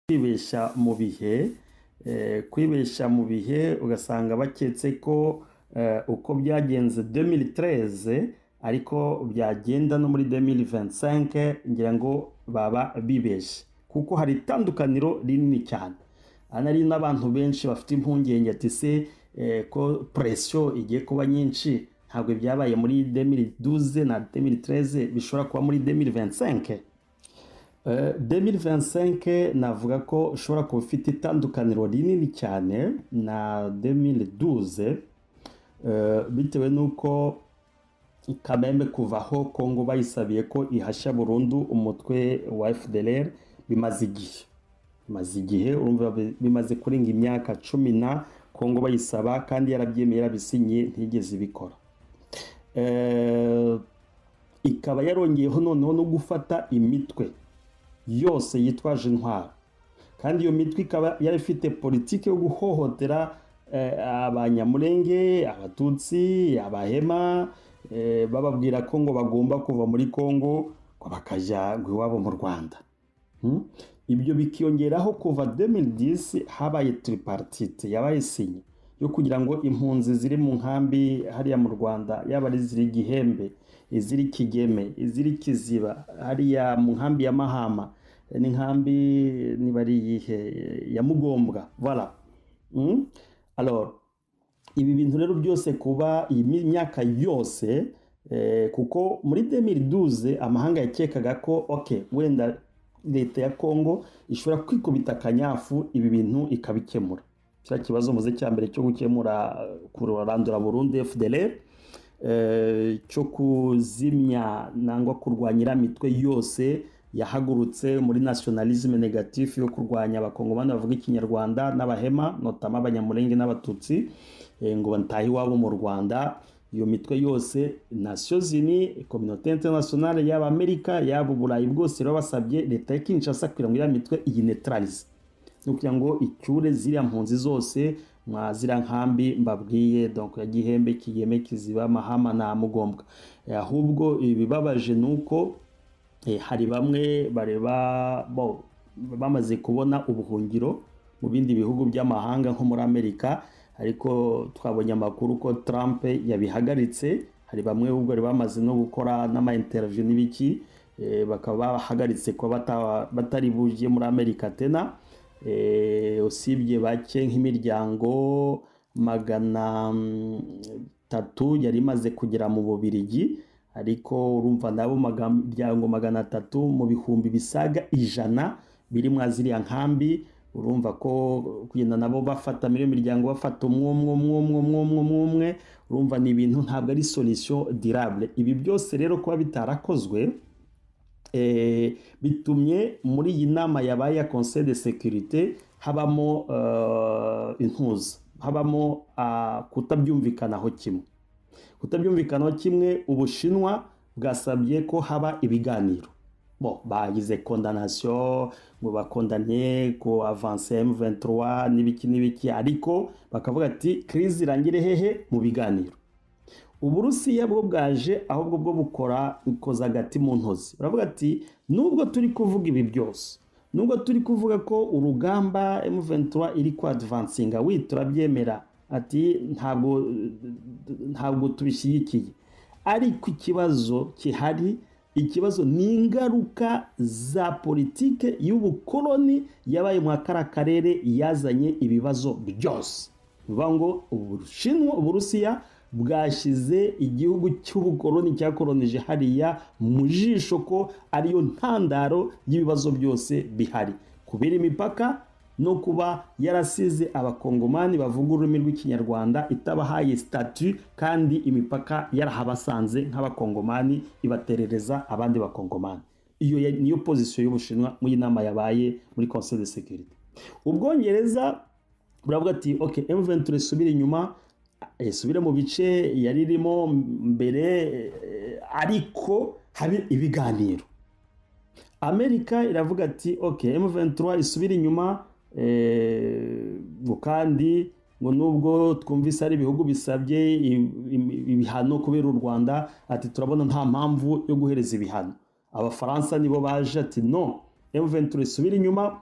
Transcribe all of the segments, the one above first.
kwibeshya mu bihe kwibeshya mu bihe ugasanga baketse ko uko byagenze 2013 ariko byagenda no muri 2025 ngira ngo baba bibeshye kuko hari itandukaniro rinini cyane. Anari n'abantu benshi bafite impungenge ati se ko pression igiye kuba nyinshi ntabwo byabaye muri 2012 na 2013 bishobora kuba muri 2025. 2025 navuga ko ushobora kuba ufite itandukaniro rinini cyane na 2012 bitewe n'uko kameme kuvaho Kongo bayisabiye ko ihashya burundu umutwe wa FDLR bimaze igihe urumva bimaze kurenga imyaka 10 na Kongo bayisaba kandi yarabyemeye yarabisinye ntigeze ibikora. Ikaba yarongeyeho noneho no gufata imitwe yose yitwaje intwaro kandi iyo mitwe ikaba yari ifite politike yo guhohotera abanyamurenge, abatutsi, abahema, bababwira ko ngo bagomba kuva muri Kongo ngo bakajya iwabo mu Rwanda. Ibyo bikiyongeraho kuva 2010 habaye tripartite yabaye sinye yo kugira ngo impunzi ziri mu nkambi hariya mu Rwanda yaba ari ziri Gihembe, iziri Kigeme, iziri Kiziba, hariya mu nkambi ya Mahama n'inkambi nibari yihe ya Mugombwa, voilà. Alors ibi bintu rero byose kuba iyi myaka yose kuko muri 2012 amahanga yakekaga ko okay wenda leta ya Kongo ishobora kwikubita kanyafu ibi bintu ikabikemura. Cya kibazo muze cya mbere cyo gukemura kurandura Burundi FDLR, cyo kuzimya nangwa kurwanyira mitwe yose yahagurutse muri nationalisme negatif yo kurwanya abakongomani bavuga ikinyarwanda n'abahema notama abanyamurenge n'abatutsi ngo bantahi wabo mu Rwanda. Iyo mitwe yose Nations Unies, communauté internationale yaba Amerika yaba Burayi bwose rero basabye leta ya Kinshasa kugira ngo iriya mitwe iyi neutralize, no kugira ngo icyure ziriya mpunzi zose mwazira nkambi mbabwiye donc ya Gihembe, Kigeme, Kiziba, Mahama na Mugombwa. Ahubwo ibibabaje nuko hari bamwe bareba bamaze kubona ubuhungiro mu bindi bihugu by'amahanga nko muri Amerika, ariko twabonye amakuru ko Trump yabihagaritse. Hari bamwe ubwo bari bamaze no gukora n'ama interview n'ibiki bakaba bahagaritse ko batari buje muri Amerika tena. Usibye bake nk'imiryango 300 yari imaze kugera mu Bubiligi, ariko urumva nabo miryango 300 mu bihumbi bisaga 100 biri mwaziriya nkambi. Urumva ko kugenda nabo bafata muri miryango bafata umwe, urumva ni ibintu ntabwo ari solution durable. Ibi byose rero kuba bitarakozwe bitumye muri iyi nama yabaye ya Conseil de Sécurité habamo intuza, habamo kutabyumvikanaho kimwe. Ubushinwa bwasabye ko haba ibiganiro. Bagize condamnation ngo bakondanye ko avance M23 n'ibiki, ariko bakavuga ati crise irangire hehe mu biganiro. Uburusiya bwo bwaje ahubwo bwo bukoza agati mu ntozi, baravuga ati nubwo turi kuvuga ibi byose, nubwo turi kuvuga ko urugamba M23 iri ku advancinga turabyemera, ati ntabwo tubishyigikiye, ariko ikibazo ni ingaruka za politike y'ubukoloni yabaye mu karere yazanye ibibazo byose. Bivuga ngo Uburusiya bwashyize igihugu cy'ubukoloni cyakolonije hariya mu jisho ko ariyo ntandaro y'ibibazo byose bihari, kubera imipaka no kuba yarasize abakongomani bavuga ururimi rw'ikinyarwanda itabahaye statut, kandi imipaka yarahabasanze nk'abakongomani ibaterereza abandi bakongomani. Iyo niyo position y'Ubushinwa mu inama yabaye muri Conseil de Sécurité. Ubwongereza buravuga ati okay M23 isubire inyuma, isubire mu bice yari irimo mbere, ariko habe ibiganiro. Amerika iravuga ati okay M23 isubire inyuma, kandi ngo nubwo twumvise ari ibihugu bisabye ibihano kubera u Rwanda, ati turabona nta mpamvu yo guhereza ibihano. Abafaransa nibo baje ati no, M23 isubire inyuma,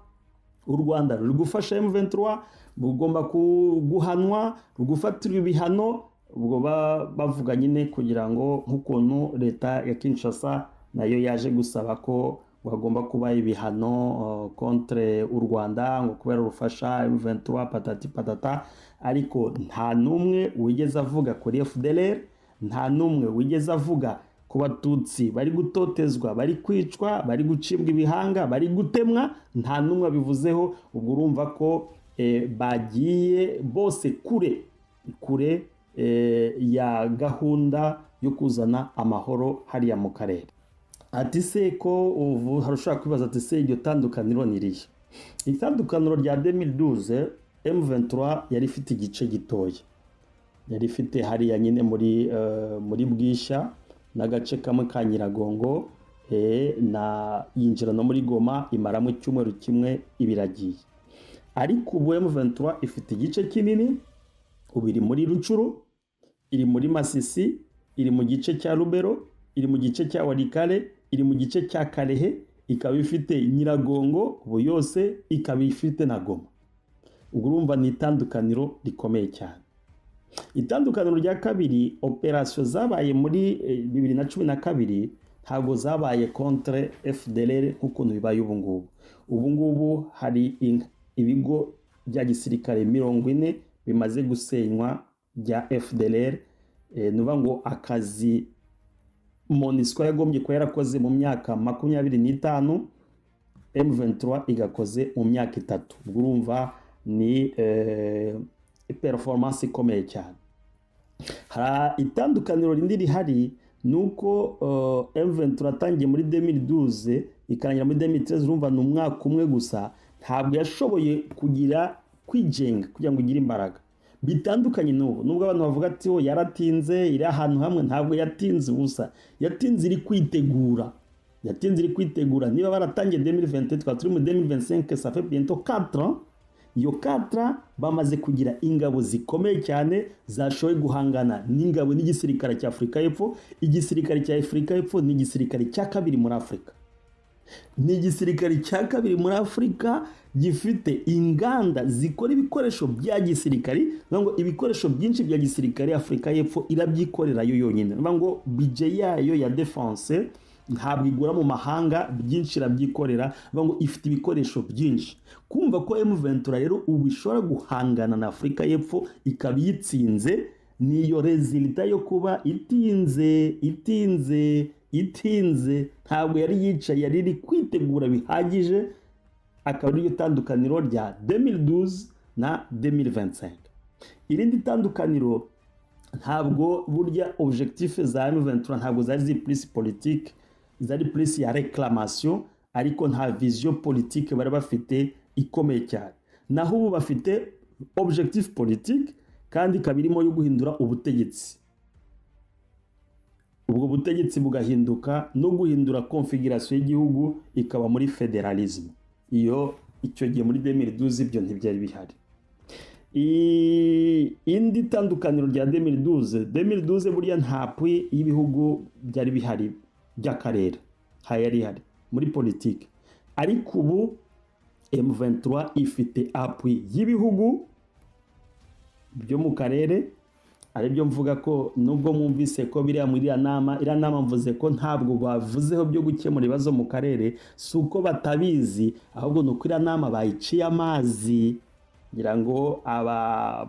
u Rwanda ruri gufasha M23 bugomba guhanwa rugufatirwa ibihano, ubwo bavuga nyine kugira ngo nk'ukuntu leta ya Kinshasa nayo yaje gusaba ko bagomba kuba ibihano contre u Rwanda ngo kubera rufasha M23 patati patata, ariko nta numwe wigeze avuga kuri FDLR, nta numwe wigeze avuga ku batutsi bari gutotezwa, bari kwicwa, bari gucibwa ibihanga, bari gutemwa, nta numwe bivuzeho. Ubwo urumva ko bagiye bose kure ya gahunda yo kuzana amahoro hariya mu karere. Ati se ko ubu harushaka kwibaza ati se iryo tandukaniro ni rihe? Itandukaniro rya 2012 M23 yari ifite igice gitoya, yari ifite hariya nyine muri Bwisha n'agace kamwe ka Nyiragongo, na yinjira no muri Goma imaramo icyumweru kimwe ibiragiye. Ariko ubu M23 ifite igice kinini, ubu iri muri Rucuru, iri muri Masisi, iri mu gice cya Rubero, iri mu gice cya Walikale, iri mu gice cya Karehe, ikaba ifite Nyiragongo ubu yose, ikaba ifite na Goma. Ubwo urumva ni itandukaniro rikomeye cyane. Itandukaniro rya kabiri, operation zabaye muri 2012 ntabwo zabaye contre FDLR nk'ukuntu bibaye ubu ngubu. Ubu ngubu hari ibigo bya gisirikare 40 bimaze gusenywa bya FDLR, nuba ngo akazi MONUSCO yagombye ko yarakoze mu myaka 25 M23 igakoze mu myaka 3. Ubwo urumva ni performance ikomeye cyane. Hari itandukaniro rindi rihari nuko M23 atangiye muri 2012 ikarangira muri 2013, urumva ni umwaka umwe gusa, ntabwo yashoboye kugira kwigenga kugira ngo igire imbaraga. Bitandukanye nubwo abantu bavuga ati yaratinze iri ahantu hamwe, ntabwo yatinze ubusa, yatinze iri kwitegura, niba baratangiye 2023 turi mu 2025, ça fait bientôt 4 ans. Iyo 4 ans bamaze kugira ingabo zikomeye cyane zashoboye guhangana n'ingabo n'igisirikare cya Afurika y'Epfo. Igisirikare cya Afurika y'Epfo ni igisirikare cya kabiri muri Afurika, ni igisirikare cya kabiri muri Afurika gifite inganda zikora ibikoresho bya gisirikare, ngo ibikoresho byinshi bya gisirikare Afurika y'Epfo irabyikorera yo yonyine, ngo budget yayo ya defense ntabwo igura mu mahanga, byinshi irabyikorera, ngo ifite ibikoresho byinshi. Kumva ko M23 rero ubu ishobora guhangana na Afurika y'Epfo ikaba yitsinze, niyo resulta yo kuba itinze, ntabwo yari yicaye, yari iri kwitegura bihagije. Akaba ariyo tandukaniro rya 2012 na 2025. Irindi tandukaniro, ntabwo burya objectif za M23 ntabwo zari plus politique, zari plus ya reclamation, ariko nta vision politique bari bafite ikomeye cyane. Naho ubu bafite objectif politique kandi kabirimo yo guhindura ubutegetsi. Ubwo butegetsi bugahinduka no guhindura configuration y'igihugu ikaba muri federalisme. Icyo gihe muri 2012 ibyo ntibyari bihari. Indi tandukaniro rya 2012 burya nta pwi y'ibihugu byari bihari by'akarere, hayari hari muri politique. Ariko ubu M23 ifite apwi y'ibihugu byo mu karere, ari byo mvuga ko nubwo mwumvise ko biriya muri iriya nama mvuze ko ntabwo bavuzeho byo gukemura ibibazo mu karere, si uko batabizi, ahubwo ni uko iriya nama bayiciye amazi. Ngira ngo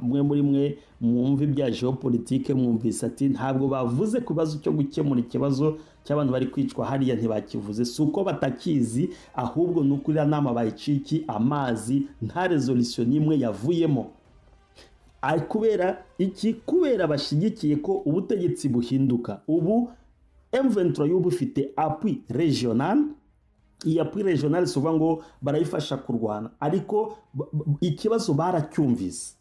mwe muri mwe mwumva ibya geopolitique mwumvise ati ntabwo bavuze ku bibazo cyo gukemura ikibazo cy'abantu bari kwicwa hariya, ntibakivuze, si uko batakizi, ahubwo ni uko iriya nama bayiciye amazi, nta resolution n'imwe yavuyemo. Kubera iki? Kubera bashyigikiye ko ubutegetsi buhinduka. Ubu M23 y'ubu ifite appui regional. Iyi appui regional suva ngo barayifasha kurwana, ariko ikibazo baracyumvise.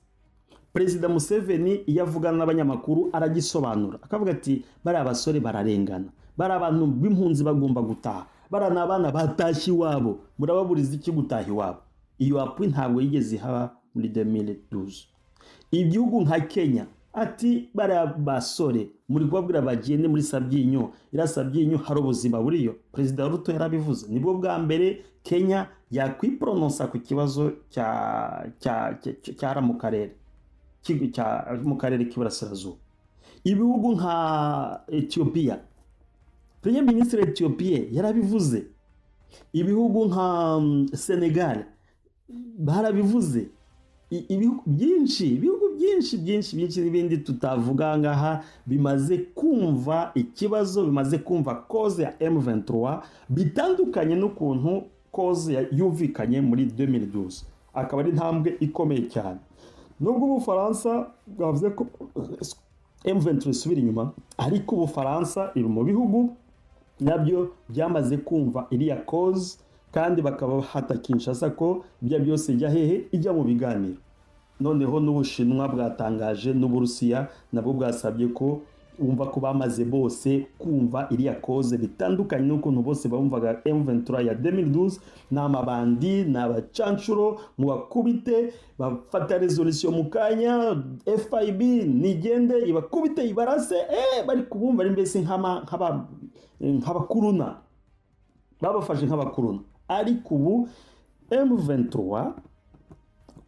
Perezida Museveni iyo avugana n'abanyamakuru aragisobanura, akavuga ati bari abasore bararengana, bari abantu b'impunzi bagomba gutaha, bari n'abana batashye iwabo, murababuriza iki gutaha iwabo? Iyo appui ntabwo yigeze haba muri 2012. Igihugu nka Kenya ati bariya basore muri kubabwira bagende muri Sabyinyo, iriya Sabyinyo hari ubuzima buriyo. Perezida Ruto yarabivuze, nibwo bwa mbere Kenya yakwipronosa ku kibazo cyara mu karere k'iburasirazuba. Ibihugu nka Ethiopia, Premier Ministre Ethiopia yarabivuze, ibihugu nka Senegal barabivuze, ibihugu byinshi n'ibindi tutavuga ngaha bimaze kumva ikibazo, bimaze kumva cause ya M23 bitandukanye n'ukuntu cause yumvikanye muri 2012. Akaba ari intambwe ikomeye cyane. Nubwo Ubufaransa bwavuze ko M23 isubira inyuma, ariko Ubufaransa iri mu bihugu nabyo byamaze kumva iriya cause, kandi bakaba hata Kinshasa ko ibyo byose ijya hehe, ijya mu biganiro. Noneho n'Ubushinwa bwatangaje, n'Uburusiya nabwo bwasabye ko umva ko bamaze bose kumva iriya cause bitandukanye n'ukuntu bose bumvaga M23 ya 2012, n'amabandi n'abacancuro mu bakubite bafata resolution mu kanya, FIB nigende ibakubite ibarase, bari kubumva ari mbese nk'abakuruna, babafashe nk'abakuruna. Ariko ubu M23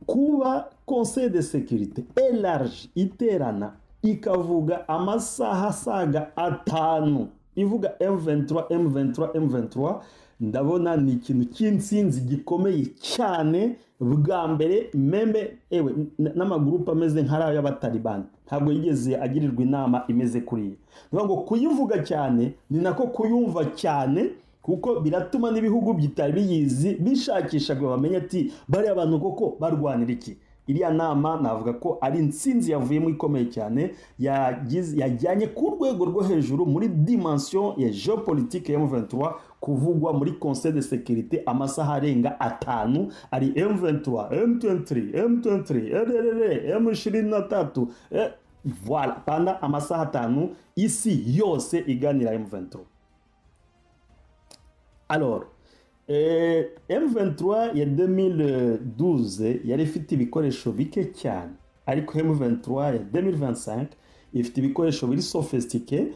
kuba Conseil de sécurité élargi iterana ikavuga amasaha asaga 5 ivuga M23, ndabona ni ikintu cy'insinzi gikomeye cyane. Bwa mbere meme n'amagurupe ameze nk'arayo y'abatalibani ntabwo yigeze agirirwa inama imeze kuriya. Ngo kuyivuga cyane ni nako kuyumva cyane, kuko biratuma n'ibihugu bitari biyizi bishakisha ngo bamenye ati bari abantu koko barwanira iki. Iriya nama navuga ko ari insinzi yavuyemo ikomeye cyane, yajyanye ku rwego rwo hejuru muri dimension ya geopolitique ya M23 kuvugwa muri Conseil de sécurité amasaha arenga 5 ari M23, M23, M23, voilà, panda amasaha 5 isi yose iganira M23. Alors M23 ya 2012 yari ifite ibikoresho bike cyane, ariko M23 ya 2025 ifite ibikoresho biri sophistiqué.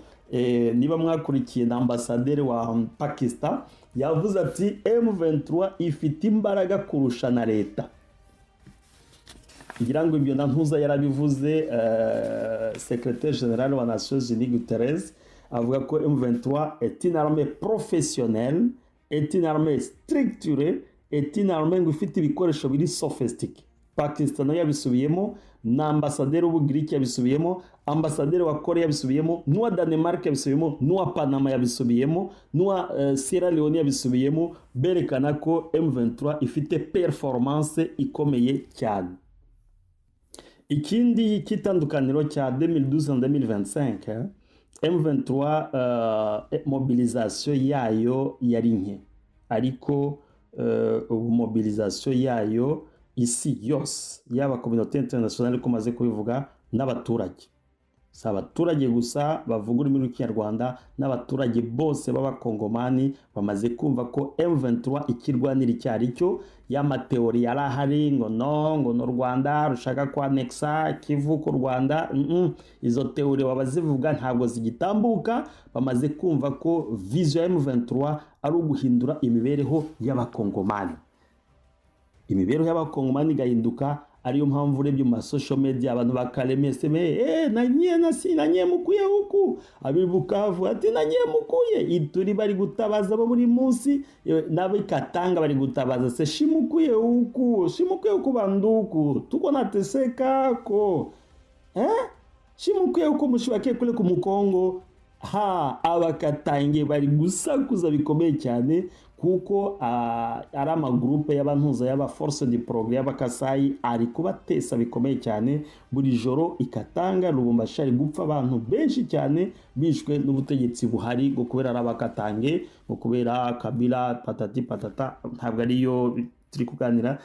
Niba mwakurikiye na ambasaderi wa Pakistan yavuze ati M23 ifite imbaraga kurusha na leta. Ngira ngo ibyo ntuza yarabivuze secrétaire général wa Nations Unies Guterres avuga ko M23 est une armée professionnelle, est une armée structurée, est une armée ngo ifite ibikoresho biri sophistiqué. Pakistan yabisubiyemo, na ambasaderi w'Ubugiriki yabisubiyemo, ambasaderi wa Korea yabisubiyemo, n'uwa Danemark yabisubiyemo, n'uwa Panama yabisubiyemo, n'uwa Sierra Leone yabisubiyemo, berekana ko M23 ifite performance ikomeye cyane. Ikindi kitandukaniro cya 2012 na 2025, M23 mobilisation yayo yari nke, ariko mobilisation yayo isi yose yaba communauté internationale kumaze kubivuga, n'abaturage. Si abaturage gusa bavuga ururimi rw'Ikinyarwanda, n'abaturage bose b'abakongomani bamaze kumva ko M23 ikirwanira icyari cyo. Y'amateori yari ahari ngo no Rwanda rushaka kwanexa Kivu ku Rwanda, izo teori babazivuga ntabwo zigitambuka. Bamaze kumva ko vision ya M23 ari uguhindura imibereho y'abakongomani. Imibereho y'abakongomani gahinduka, ariyo mpamvu urebye mu social media abantu bakaremese nanye mukuye huku abibukavu ati nanye mukuye ituri bari gutabaza bo buri munsi n'abikatanga bari gutabaza se shimukuye huku banduku tuko nateseka ko shimukuye huku mushibake kule ku Mukongo. Abakatange bari gusakuza bikomeye cyane, kuko ari amagrupe y'abantuza y'aba force de progrès y'abakasayi ari kubatesa bikomeye cyane. Buri joro ikatanga Lubumbashi ari gupfa abantu benshi cyane bishwe n'ubutegetsi buhari ngo kubera arabakatange, ngo kubera Kabila patati patata. Ntabwo ariyo turi kuganira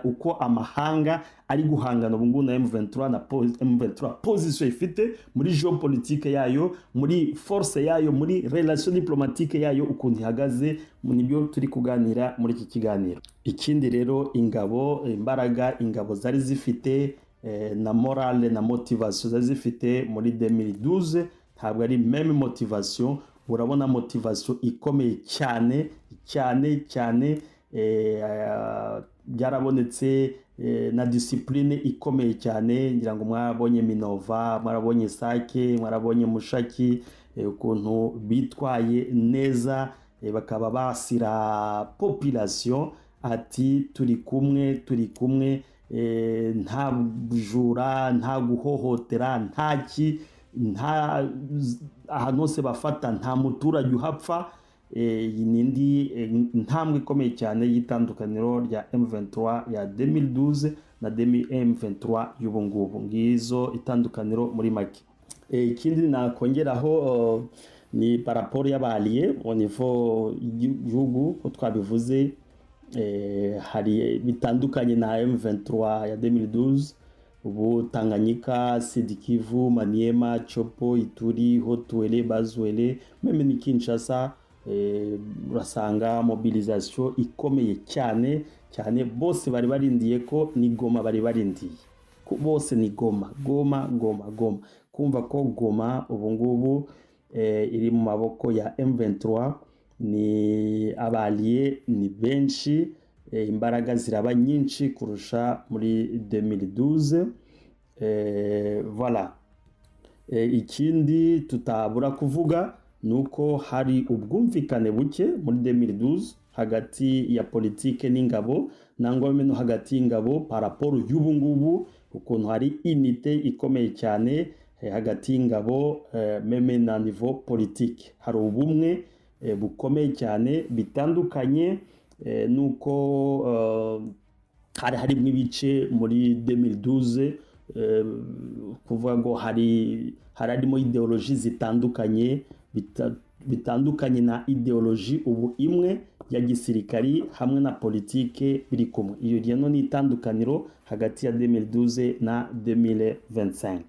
uko amahanga ari guhangana ubu ngubu na M23 na M23 position ifite muri geopolitique yayo, muri force yayo, muri relation diplomatique yayo, ukuntu ihagaze. Nibyo turi kuganira muri iki kiganiro. Ikindi rero imbaraga ingabo zari zifite na morale na motivation zari zifite muri 2012 ntabwo ari meme motivation. Urabona motivation ikomeye cyane cyane cyane, byarabonetse na discipline ikomeye cyane. Ngira ngo mwarabonye Minova, mwarabonye Sake, mwarabonye Mushaki, ukuntu bitwaye neza, bakaba basira population ati turi kumwe, nta bujura, nta guhohotera, nta ahantu hose bafata nta muturage uhapfa. Iyi nindi intambwe ikomeye cyane y'itandukaniro rya M23 ya 2012 na M23 y'ubu ngubu. Ngizo itandukaniro muri make. Ikindi nakongeraho ni paraporo y'abaliye au niveau y'igihugu ko twabivuze, hari bitandukanye na M23 ya 2012. Ubu Tanganyika, Sud Kivu, Maniema, Chopo, Ituri, Haut-Uele, Bas-Uele, meme ni Kinshasa, urasanga mobilisation ikomeye cyane cyane. Bose bari barindiye ko ni Goma, bari barindiye ko bose ni Goma. Kumva ko Goma ubu ngubu iri mu maboko ya M23, ni abaliye ni benshi, imbaraga ziraba nyinshi kurusha muri 2012. Voilà. Ikindi tutabura kuvuga nuko hari ubwumvikane buke muri 2012 hagati ya politike n'ingabo, nangwa no hagati y'ingabo par rapport y'ubu ngubu, ukuntu hari unité ikomeye cyane hagati y'ingabo, meme na niveau politique hari ubumwe bukomeye cyane, bitandukanye nuko hari ibice muri 2012 kuvuga ngo harimo ideologie zitandukanye, bitandukanye na ideologie ubu imwe ya gisirikari hamwe na politike biri kumwe. Iyo rero ni itandukaniro hagati ya 2012 na 2025.